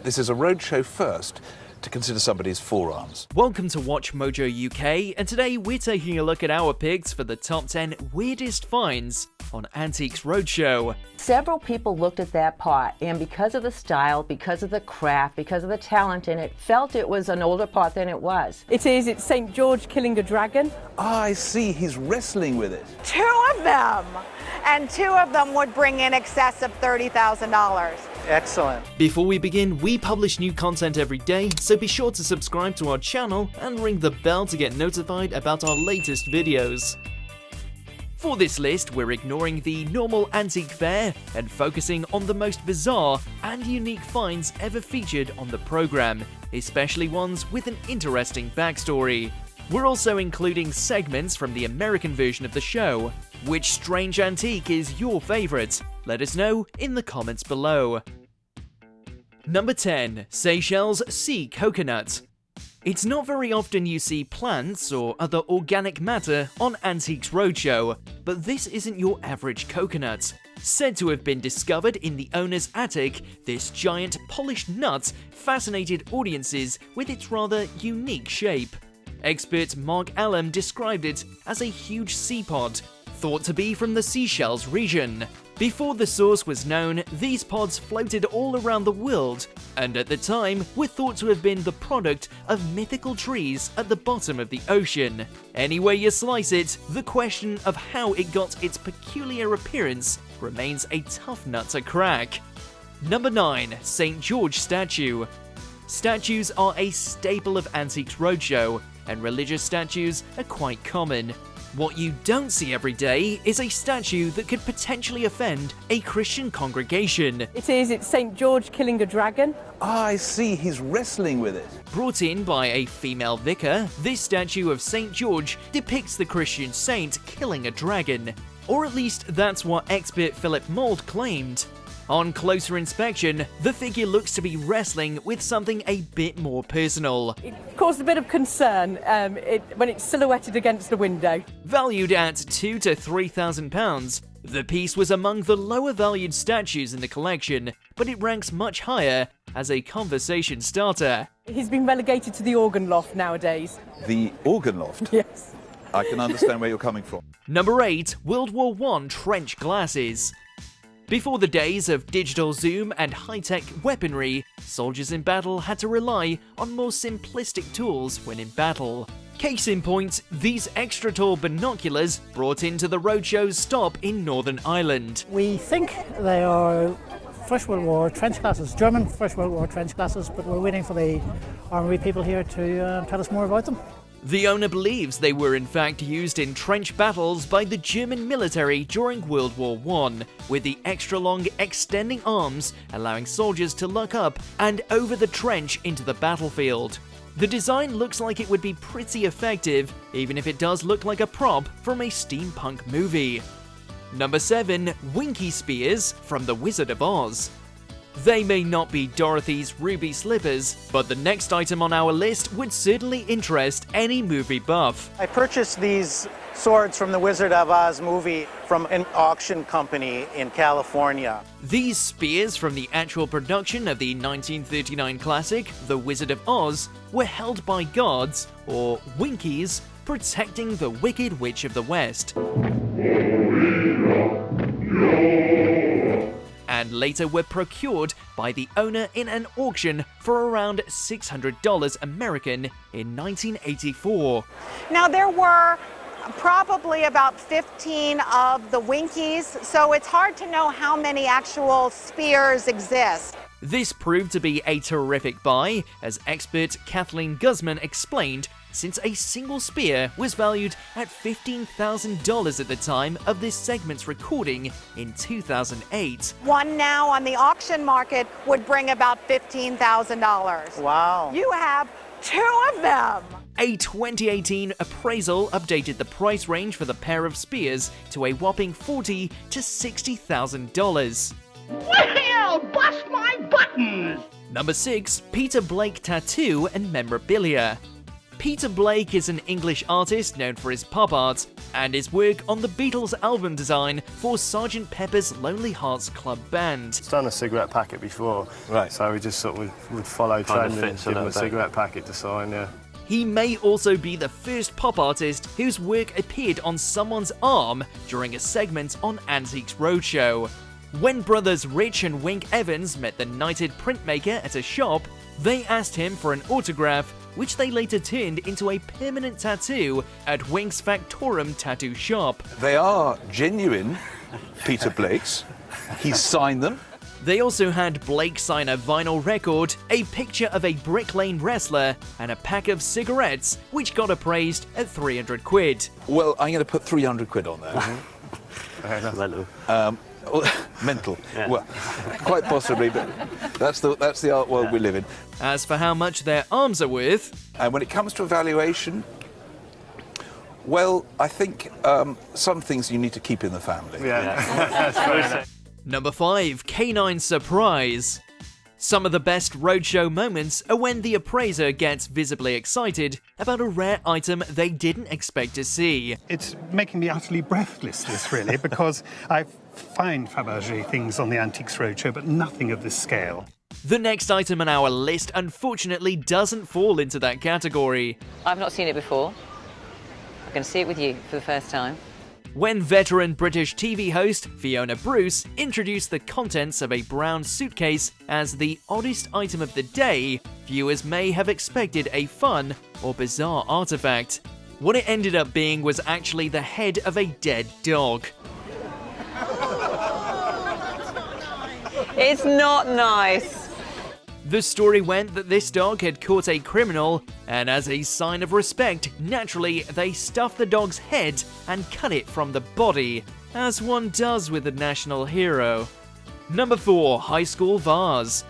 that this is a Roadshow first to consider somebody's forearms. Welcome to WatchMojo UK, and today we're taking a look at our picks for the top 10 weirdest finds on Antiques Roadshow. Several people looked at that pot, and because of the style, because of the craft, because of the talent in it, felt it was an older pot than it was. It's St. George killing a dragon. I see, he's wrestling with it. 2 of them, and 2 of them would bring in excess of $30,000. Excellent. Before we begin, we publish new content every day, so be sure to subscribe to our channel and ring the bell to get notified about our latest videos. For this list, we're ignoring the normal antique fare and focusing on the most bizarre and unique finds ever featured on the program, especially ones with an interesting backstory. We're also including segments from the American version of the show. Which strange antique is your favourite? Let us know in the comments below. Number 10. Seychelles Sea Coconut. It's not very often you see plants or other organic matter on Antiques Roadshow, but this isn't your average coconut. Said to have been discovered in the owner's attic, this giant polished nut fascinated audiences with its rather unique shape. Expert Mark Allam described it as a huge sea pod, thought to be from the Seychelles region. Before the source was known, these pods floated all around the world, and at the time were thought to have been the product of mythical trees at the bottom of the ocean. Any way you slice it, the question of how it got its peculiar appearance remains a tough nut to crack. Number 9. St. George Statue. Statues are a staple of Antiques Roadshow, and religious statues are quite common. What you don't see every day is a statue that could potentially offend a Christian congregation. It's St. George killing a dragon. I see, he's wrestling with it. Brought in by a female vicar, this statue of St. George depicts the Christian saint killing a dragon. Or at least that's what expert Philip Mould claimed. On closer inspection, the figure looks to be wrestling with something a bit more personal. It caused a bit of concern when it's silhouetted against the window. Valued at £2,000 to £3,000, the piece was among the lower valued statues in the collection, but it ranks much higher as a conversation starter. He's been relegated to the organ loft nowadays. The organ loft? Yes. I can understand where you're coming from. Number 8. WW1 Trench Glasses. Before the days of digital zoom and high-tech weaponry, soldiers in battle had to rely on more simplistic tools when in battle. Case in point, these extra-tall binoculars brought into the Roadshow's stop in Northern Ireland. We think they are First World War trench glasses, German First World War trench glasses, but we're waiting for the armory people here to tell us more about them. The owner believes they were in fact used in trench battles by the German military during World War I, with the extra-long extending arms allowing soldiers to look up and over the trench into the battlefield. The design looks like it would be pretty effective, even if it does look like a prop from a steampunk movie. Number 7. Winky Spears from The Wizard of Oz. They may not be Dorothy's ruby slippers, but the next item on our list would certainly interest any movie buff. I purchased these swords from the Wizard of Oz movie from an auction company in California. These spears from the actual production of the 1939 classic, The Wizard of Oz, were held by guards, or Winkies, protecting the Wicked Witch of the West. And later were procured by the owner in an auction for around $600 American in 1984. Now, there were probably about 15 of the Winkies, so it's hard to know how many actual spears exist. This proved to be a terrific buy, as expert Kathleen Guzman explained, since a single spear was valued at $15,000 at the time of this segment's recording in 2008. One now on the auction market would bring about $15,000. Wow. You have 2 of them. A 2018 appraisal updated the price range for the pair of spears to a whopping $40,000 to $60,000. Well, bust my buttons! Number 6. Peter Blake Tattoo and Memorabilia. Peter Blake is an English artist known for his pop art and his work on the Beatles album design for Sgt. Pepper's Lonely Hearts Club Band. It's done a cigarette packet before, Right. so we just sort of would follow trend and give him a cigarette packet to sign, yeah. He may also be the first pop artist whose work appeared on someone's arm during a segment on Antiques Roadshow. When brothers Rich and Wink Evans met the knighted printmaker at a shop, they asked him for an autograph, which they later turned into a permanent tattoo at Wink's Factorum tattoo shop. They are genuine Peter Blakes. He signed them. They also had Blake sign a vinyl record, a picture of a Brick Lane wrestler, and a pack of cigarettes, which got appraised at 300 quid. Well, I'm going to put 300 quid on there. Mental. Yeah. Well, quite possibly, but that's the art world we live in. As for how much their arms are worth, And when it comes to evaluation, well, I think some things you need to keep in the family. Yeah. Number 5, Canine Surprise. Some of the best roadshow moments are when the appraiser gets visibly excited about a rare item they didn't expect to see. It's making me utterly breathless, this really, because I've found Fabergé things on the Antiques Roadshow, but nothing of this scale. The next item on our list unfortunately doesn't fall into that category. I've not seen it before. I'm going to see it with you for the first time. When veteran British TV host Fiona Bruce introduced the contents of a brown suitcase as the oddest item of the day, viewers may have expected a fun or bizarre artifact. What it ended up being was actually the head of a dead dog. It's not nice. The story went that this dog had caught a criminal, and as a sign of respect, naturally, they stuffed the dog's head and cut it from the body, as one does with a national hero. Number 4, High School Vase.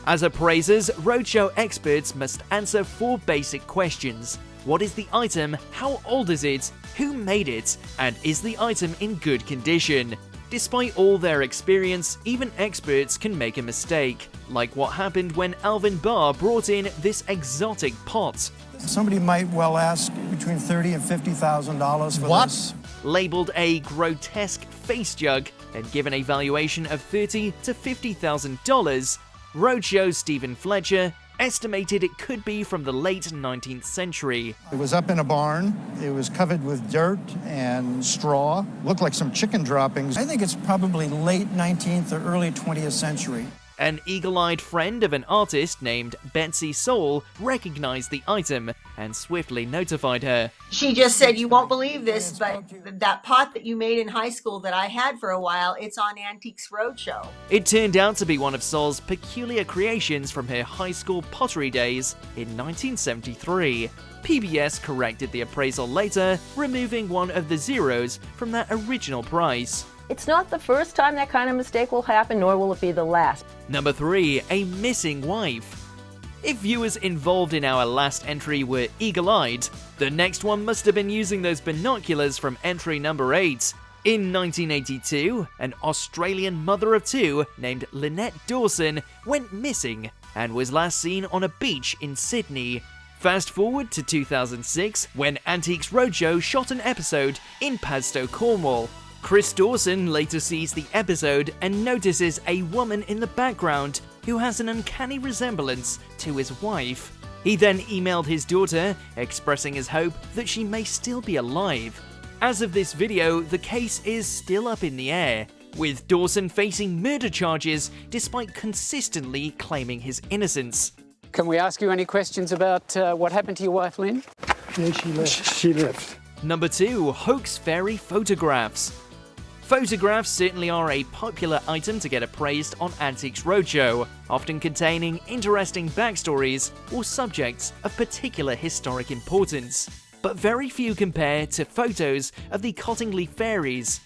As appraisers, roadshow experts must answer 4 basic questions. What is the item? How old is it? Who made it? And is the item in good condition? Despite all their experience, even experts can make a mistake, like what happened when Alvin Barr brought in this exotic pot. Somebody might well ask between $30,000 and $50,000 for this. Labeled a grotesque face jug and given a valuation of $30,000 to $50,000, Roadshow Stephen Fletcher estimated it could be from the late 19th century. It was up in a barn. It was covered with dirt and straw. Looked like some chicken droppings. I think it's probably late 19th or early 20th century. An eagle-eyed friend of an artist named Betsy Soul recognized the item and swiftly notified her. She just said, "You won't believe this, but that pot that you made in high school that I had for a while, it's on Antiques Roadshow." It turned out to be one of Sol's peculiar creations from her high school pottery days in 1973. PBS corrected the appraisal later, removing one of the zeros from that original price. It's not the first time that kind of mistake will happen, nor will it be the last. Number 3, a missing wife. If viewers involved in our last entry were eagle-eyed, the next one must have been using those binoculars from entry number 8. In 1982, an Australian mother of 2 named Lynette Dawson went missing and was last seen on a beach in Sydney. Fast forward to 2006, when Antiques Roadshow shot an episode in Padstow, Cornwall. Chris Dawson later sees the episode and notices a woman in the background who has an uncanny resemblance to his wife. He then emailed his daughter, expressing his hope that she may still be alive. As of this video, the case is still up in the air, with Dawson facing murder charges despite consistently claiming his innocence. Can we ask you any questions about what happened to your wife, Lynn? Yeah, she left. She left. Number 2, Hoax fairy photographs. Photographs certainly are a popular item to get appraised on Antiques Roadshow, often containing interesting backstories or subjects of particular historic importance. But very few compare to photos of the Cottingley fairies.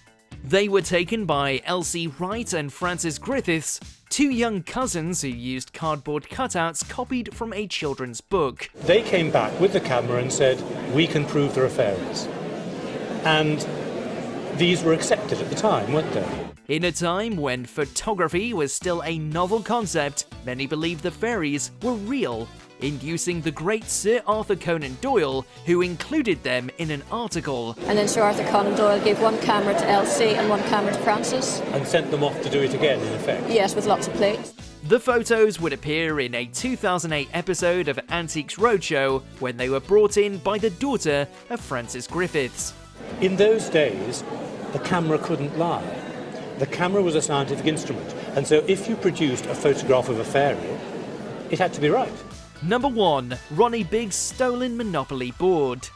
They were taken by Elsie Wright and Frances Griffiths, 2 young cousins who used cardboard cutouts copied from a children's book. They came back with the camera and said, "We can prove there are fairies." And these were accepted at the time, weren't they? In a time when photography was still a novel concept, many believed the fairies were real. inducing the great Sir Arthur Conan Doyle, who included them in an article. And then Sir Arthur Conan Doyle gave one camera to Elsie and one camera to Francis. And sent them off to do it again, in effect? Yes, with lots of plates. The photos would appear in a 2008 episode of Antiques Roadshow when they were brought in by the daughter of Francis Griffiths. In those days, the camera couldn't lie. The camera was a scientific instrument, and so if you produced a photograph of a fairy, it had to be right. Number 1. Ronnie Big's stolen Monopoly board.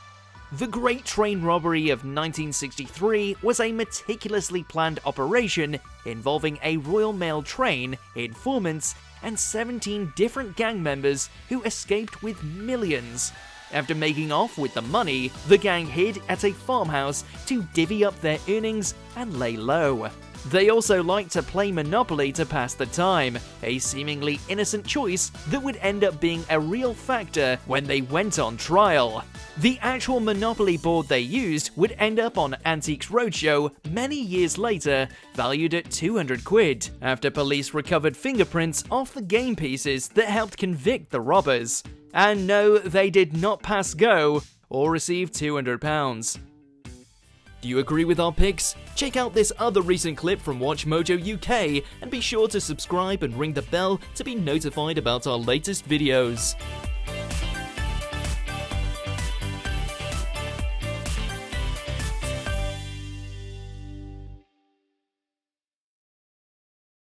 The Great Train Robbery of 1963 was a meticulously planned operation involving a Royal Mail train, informants, and 17 different gang members who escaped with millions. After making off with the money, the gang hid at a farmhouse to divvy up their earnings and lay low. They also liked to play Monopoly to pass the time, a seemingly innocent choice that would end up being a real factor when they went on trial. The actual Monopoly board they used would end up on Antiques Roadshow many years later, valued at 200 quid, after police recovered fingerprints off the game pieces that helped convict the robbers. And no, they did not pass go or receive £200. Do you agree with our picks? Check out this other recent clip from WatchMojo UK and be sure to subscribe and ring the bell to be notified about our latest videos.